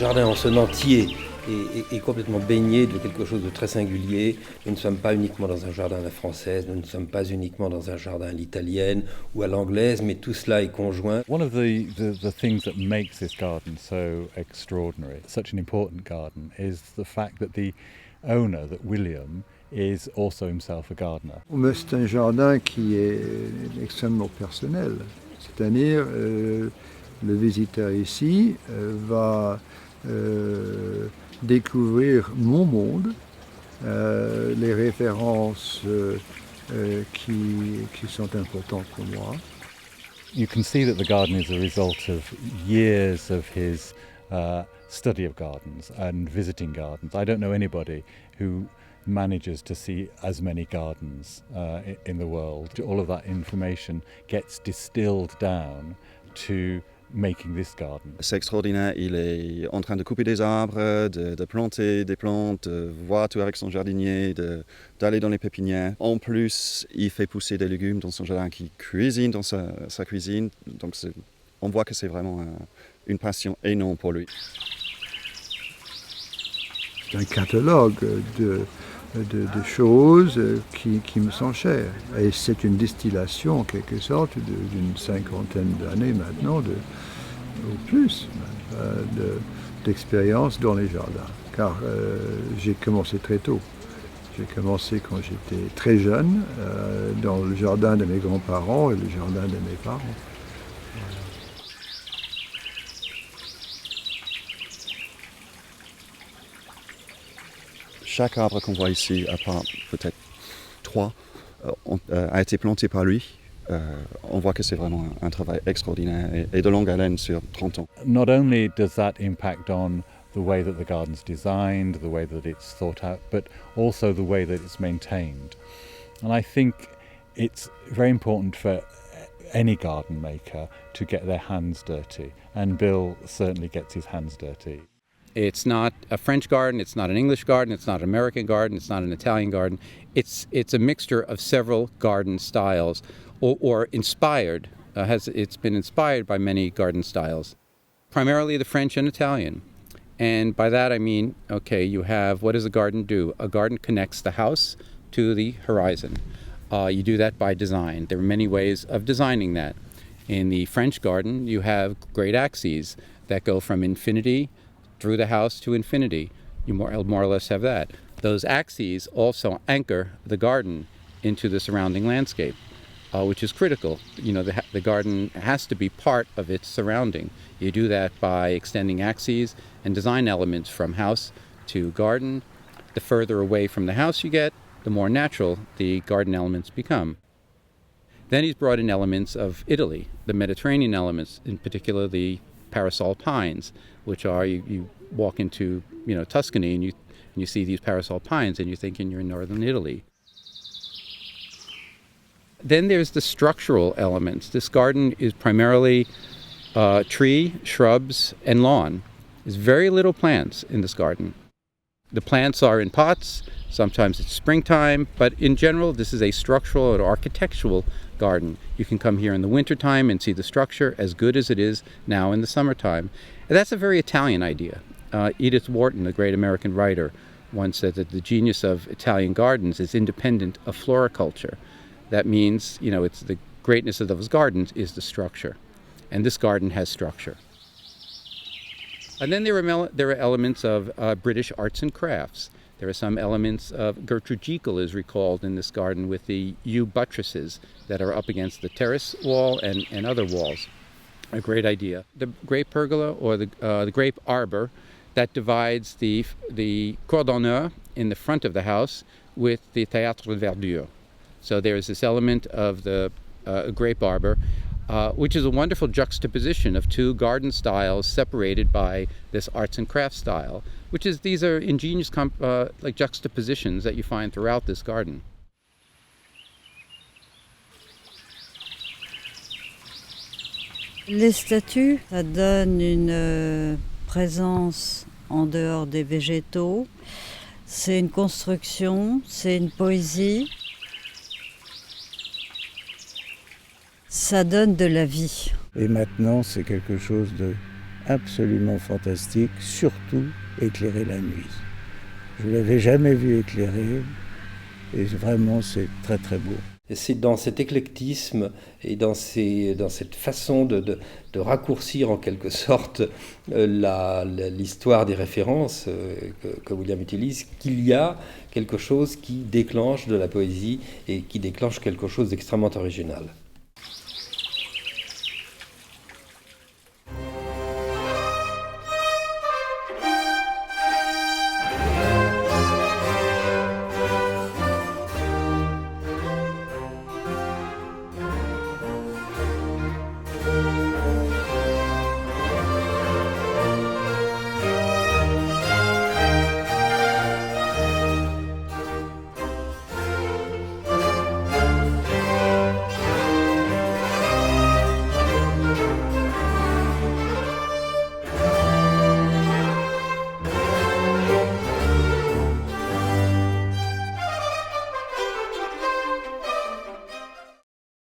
jardin en son entier est complètement baigné de quelque chose de très singulier. Nous ne sommes pas uniquement dans un jardin à la française, nous ne sommes pas uniquement dans un jardin à l'italienne ou à l'anglaise, mais tout cela est conjoint. One of the things that makes this garden so extraordinary, such an important garden, is the fact that the owner, that William, is also himself a gardener. Mais c'est un jardin qui est extrêmement personnel. C'est-à-dire, le visiteur ici va découvrir mon monde, les références qui sont importantes pour moi. You can see that the garden is a result of years of his study of gardens and visiting gardens. I don't know anybody who manages to see as many gardens in the world. All of that information gets distilled down to making this garden. C'est extraordinaire, il est en train de couper des arbres, de planter des plantes, de voir tout avec son jardinier, d'aller dans les pépinières. En plus, il fait pousser des légumes dans son jardin, qu'il cuisine dans sa cuisine. Donc on voit que c'est vraiment une passion énorme pour lui. C'est un catalogue de choses qui me sont chères. Et c'est une distillation, en quelque sorte, d'une cinquantaine d'années maintenant, ou plus, d'expérience dans les jardins. Car j'ai commencé très tôt. J'ai commencé quand j'étais très jeune, dans le jardin de mes grands-parents et le jardin de mes parents. Chaque arbre qu'on voit ici, à part peut-être 3, a été planté par lui. On voit que c'est vraiment un travail extraordinaire et de longue haleine sur 30 ans. Not only does that impact on the way that the garden's designed, the way that it's thought out, but also the way that it's maintained. And I think it's very important for any garden maker to get their hands dirty, and Bill certainly gets his hands dirty. It's not a French garden, it's not an English garden, it's not an American garden, it's not an Italian garden. It's a mixture of several garden styles, or inspired. It's been inspired by many garden styles, primarily the French and Italian. And by that I mean, okay, you have, what does a garden do? A garden connects the house to the horizon. You do that by design. There are many ways of designing that. In the French garden, you have great axes that go from infinity through the house to infinity. You more or less have that. Those axes also anchor the garden into the surrounding landscape, which is critical. You know, the garden has to be part of its surrounding. You do that by extending axes and design elements from house to garden. The further away from the house you get, the more natural the garden elements become. Then he's brought in elements of Italy, the Mediterranean elements, in particular the parasol pines, which are, you walk into, Tuscany and you see these parasol pines and you're thinking you're in northern Italy. Then there's the structural elements. This garden is primarily tree, shrubs, and lawn. There's very little plants in this garden. The plants are in pots, sometimes it's springtime, but in general this is a structural or architectural garden. You can come here in the wintertime and see the structure as good as it is now in the summertime. And that's a very Italian idea. Edith Wharton, the great American writer, once said that the genius of Italian gardens is independent of floriculture. That means, it's the greatness of those gardens is the structure. And this garden has structure. And then there are elements of British arts and crafts. There are some elements of Gertrude Jekyll is recalled in this garden with the yew buttresses that are up against the terrace wall and other walls. A great idea. The grape pergola, or the grape arbor, that divides the cordonneur in the front of the house with the théâtre de verdure. So there's this element of the grape arbor, which is a wonderful juxtaposition of two garden styles separated by this arts and crafts style, these are ingenious like juxtapositions that you find throughout this garden. Les statues, ça donne une présence en dehors des végétaux. C'est une construction, c'est une poésie. Ça donne de la vie. Et maintenant, c'est quelque chose absolument fantastique, surtout éclairé la nuit. Je ne l'avais jamais vu éclairé et vraiment c'est très très beau. Et c'est dans cet éclectisme et dans cette façon de raccourcir en quelque sorte l'histoire des références que William utilise qu'il y a quelque chose qui déclenche de la poésie et qui déclenche quelque chose d'extrêmement original.